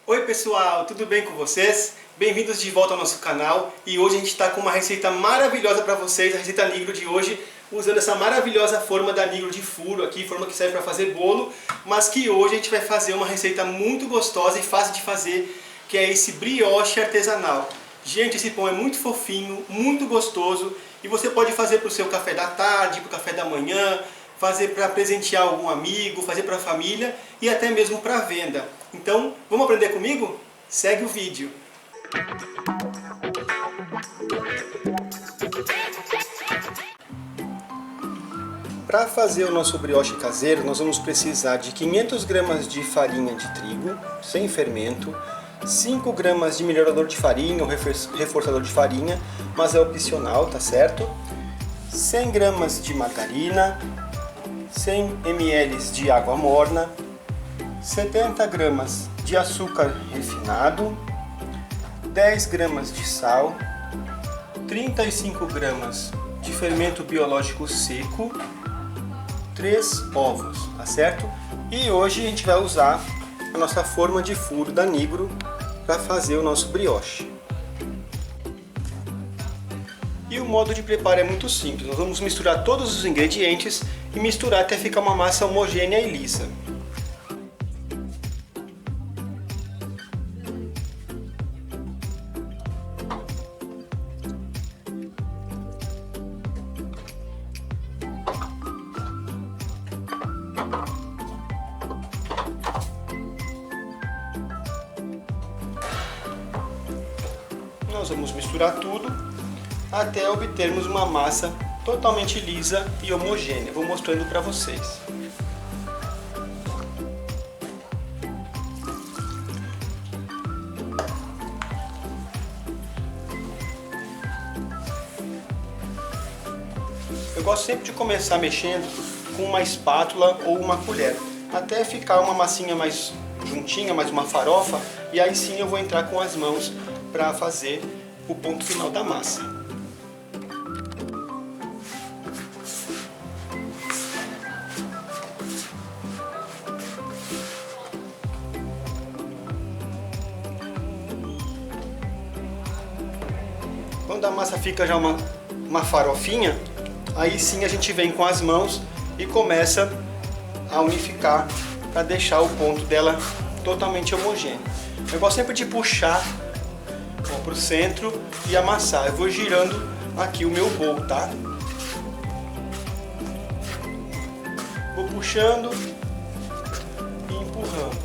Oi pessoal, tudo bem com vocês? Bem-vindos de volta ao nosso canal e hoje a gente está com uma receita maravilhosa para vocês, a receita Nigro de hoje, usando essa maravilhosa forma da Nigro de furo aqui, forma que serve para fazer bolo, mas que hoje a gente vai fazer uma receita muito gostosa e fácil de fazer, que é esse brioche artesanal. Gente, esse pão é muito fofinho, muito gostoso e você pode fazer para o seu café da tarde, para o café da manhã, fazer para presentear algum amigo, fazer para a família e até mesmo para venda. Então, vamos aprender comigo? Segue o vídeo. Para fazer o nosso brioche caseiro, nós vamos precisar de 500 gramas de farinha de trigo, sem fermento, 5 gramas de melhorador de farinha ou reforçador de farinha, mas é opcional, tá certo? 100 gramas de margarina, 100 ml de água morna, 70 gramas de açúcar refinado, 10 gramas de sal, 35 gramas de fermento biológico seco, 3 ovos, tá certo? E hoje a gente vai usar a nossa forma de furo da Nigro para fazer o nosso brioche. E o modo de preparo é muito simples, nós vamos misturar todos os ingredientes e misturar até ficar uma massa homogênea e lisa. Nós vamos misturar tudo até obtermos uma massa totalmente lisa e homogênea. Vou mostrando para vocês. Eu gosto sempre de começar mexendo com uma espátula ou uma colher, até ficar uma massinha mais juntinha, mais uma farofa, e aí sim eu vou entrar com as mãos para fazer o ponto final da massa. Quando a massa fica já uma farofinha, aí sim a gente vem com as mãos e começa a unificar para deixar o ponto dela totalmente homogêneo. Eu gosto sempre de puxar para o centro e amassar. Eu vou girando aqui o meu bolo, tá? Vou puxando e empurrando.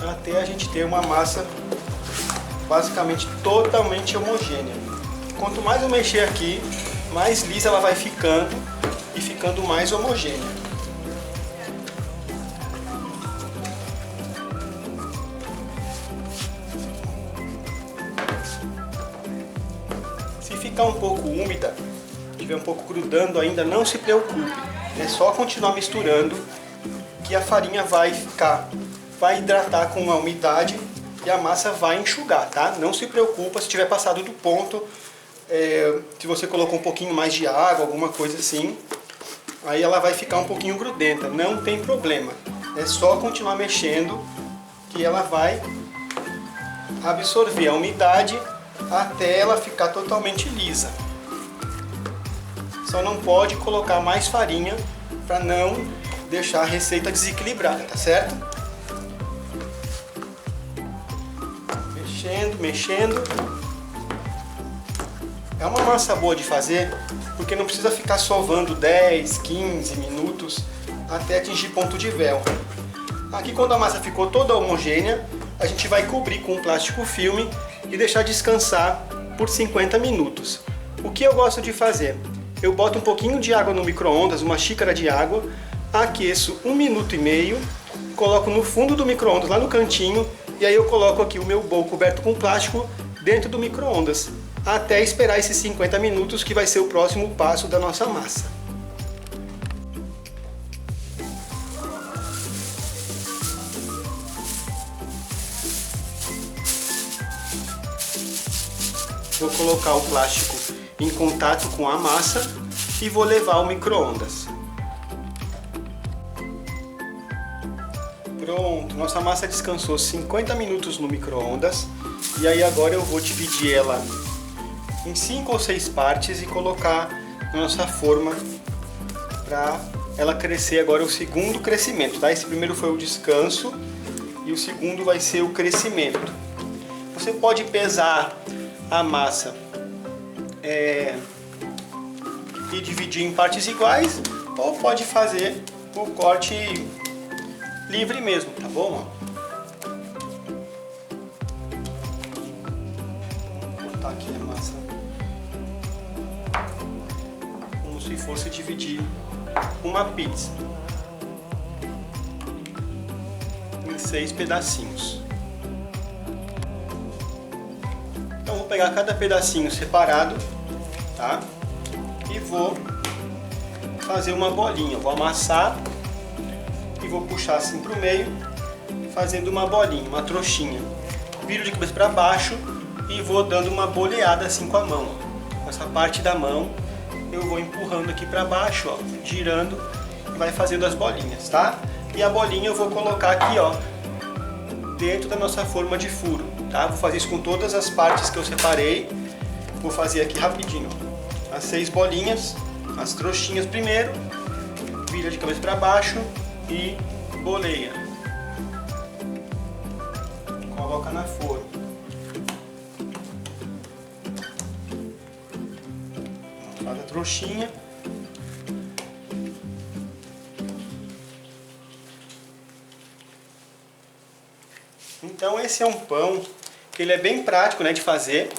Até a gente ter uma massa basicamente totalmente homogênea. Quanto mais eu mexer aqui, mais lisa ela vai ficando e ficando mais homogênea. Se ficar um pouco úmida, estiver um pouco grudando ainda, não se preocupe. É só continuar misturando que a farinha vai hidratar com a umidade e a massa vai enxugar, tá? Não se preocupa se tiver passado do ponto, se você colocou um pouquinho mais de água, alguma coisa assim, aí ela vai ficar um pouquinho grudenta, não tem problema. É só continuar mexendo que ela vai absorver a umidade até ela ficar totalmente lisa. Só não pode colocar mais farinha para não deixar a receita desequilibrada, tá certo? Mexendo. É uma massa boa de fazer, porque não precisa ficar sovando 10, 15 minutos até atingir ponto de véu. Aqui, quando a massa ficou toda homogênea, a gente vai cobrir com um plástico filme e deixar descansar por 50 minutos. O que eu gosto de fazer? Eu boto um pouquinho de água no micro-ondas, uma xícara de água, aqueço 1 minuto e meio, coloco no fundo do micro-ondas, lá no cantinho, e aí eu coloco aqui o meu bowl coberto com plástico dentro do micro-ondas, até esperar esses 50 minutos, que vai ser o próximo passo da nossa massa. Vou colocar o plástico em contato com a massa e vou levar ao micro-ondas. Pronto, nossa massa descansou 50 minutos no micro-ondas. E aí agora eu vou dividir ela em 5 ou 6 partes e colocar na nossa forma para ela crescer agora o segundo crescimento, tá? Esse primeiro foi o descanso e o segundo vai ser o crescimento. Você pode pesar a massa e dividir em partes iguais, ou pode fazer o corte livre mesmo, tá bom? Vou botar aqui a massa como se fosse dividir uma pizza em 6 pedacinhos. Então vou pegar cada pedacinho separado, tá? E vou fazer uma bolinha. Vou amassar e vou puxar assim para o meio, fazendo uma bolinha, uma trouxinha. Viro de cabeça para baixo e vou dando uma boleada assim com a mão. Com essa parte da mão eu vou empurrando aqui para baixo, ó, girando e vai fazendo as bolinhas, tá? E a bolinha eu vou colocar aqui, ó, dentro da nossa forma de furo, tá? Vou fazer isso com todas as partes que eu separei. Vou fazer aqui rapidinho, as 6 bolinhas, as trouxinhas primeiro, vira de cabeça para baixo e boleia. Coloca na forma. Faz a trouxinha. Então esse é um pão que ele é bem prático, né, de fazer.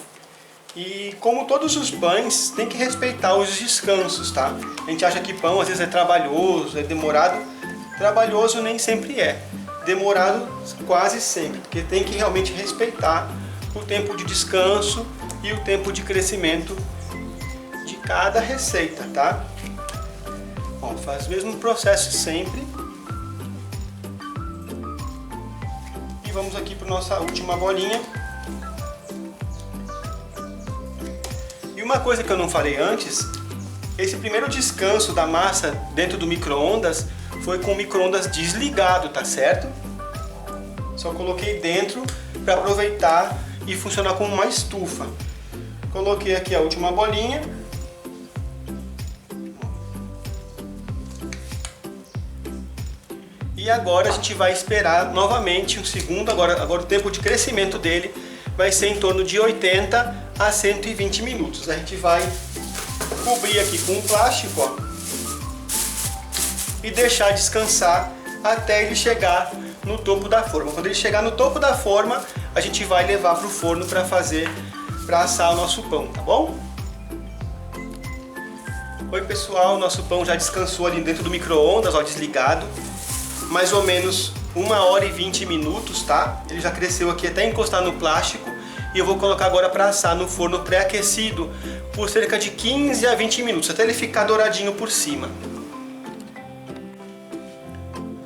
E como todos os pães, tem que respeitar os descansos, tá? A gente acha que pão às vezes é trabalhoso, é demorado. Trabalhoso nem sempre é. Demorado quase sempre, porque tem que realmente respeitar o tempo de descanso e o tempo de crescimento de cada receita, tá? Ó, faz o mesmo processo sempre. E vamos aqui para nossa última bolinha. E uma coisa que eu não falei antes, esse primeiro descanso da massa dentro do micro-ondas foi com o micro-ondas desligado, tá certo? Só coloquei dentro para aproveitar e funcionar como uma estufa. Coloquei aqui a última bolinha. E agora a gente vai esperar novamente um segundo. Agora o tempo de crescimento dele vai ser em torno de 80 a 120 minutos. A gente vai cobrir aqui com um plástico, ó, e deixar descansar até ele chegar no topo da forma. Quando ele chegar no topo da forma, a gente vai levar para o forno para assar o nosso pão, tá bom? Oi pessoal, nosso pão já descansou ali dentro do micro-ondas, ó, desligado, mais ou menos 1h20 minutos, tá? Ele já cresceu aqui até encostar no plástico e eu vou colocar agora para assar no forno pré-aquecido por cerca de 15 a 20 minutos, até ele ficar douradinho por cima.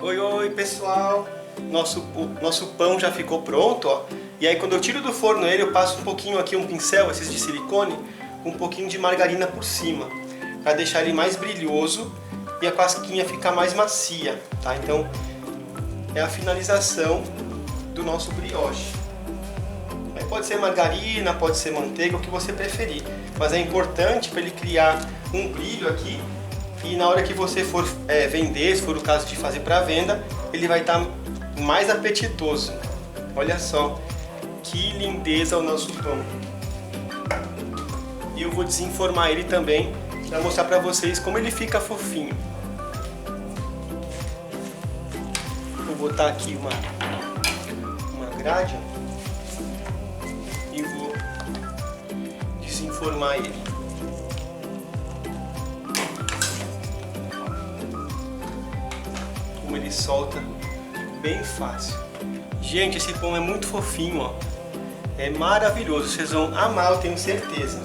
Oi pessoal, nosso pão já ficou pronto, ó. E aí quando eu tiro do forno ele, eu passo um pouquinho aqui, um pincel, esses de silicone, com um pouquinho de margarina por cima, para deixar ele mais brilhoso e a casquinha ficar mais macia, tá? Então é a finalização do nosso brioche. Aí pode ser margarina, pode ser manteiga, o que você preferir, mas é importante para ele criar um brilho aqui. E na hora que você for vender, se for o caso de fazer para venda, ele vai estar mais apetitoso. Olha só que lindeza o nosso pão. E eu vou desenformar ele também para mostrar para vocês como ele fica fofinho. Vou botar aqui uma grade e vou desenformar ele. Ele solta bem fácil. Gente, esse pão é muito fofinho, ó. É maravilhoso, vocês vão amar, eu tenho certeza.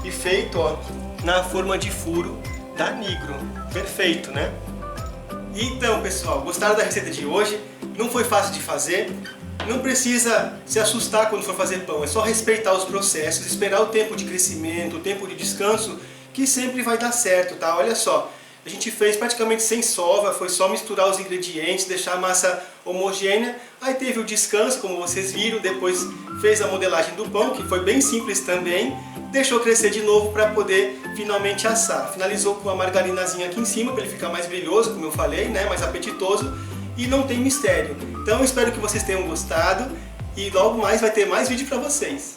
E feito, ó, na forma de furo da Nigro. Perfeito, né? Então, pessoal, gostaram da receita de hoje? Não foi fácil de fazer. Não precisa se assustar quando for fazer pão. É só respeitar os processos, esperar o tempo de crescimento, o tempo de descanso, que sempre vai dar certo, tá? Olha só, a gente fez praticamente sem sova, foi só misturar os ingredientes, deixar a massa homogênea. Aí teve o descanso, como vocês viram, depois fez a modelagem do pão, que foi bem simples também. Deixou crescer de novo para poder finalmente assar. Finalizou com a margarinazinha aqui em cima, para ele ficar mais brilhoso, como eu falei, né? Mais apetitoso. E não tem mistério. Então eu espero que vocês tenham gostado e logo mais vai ter mais vídeo para vocês.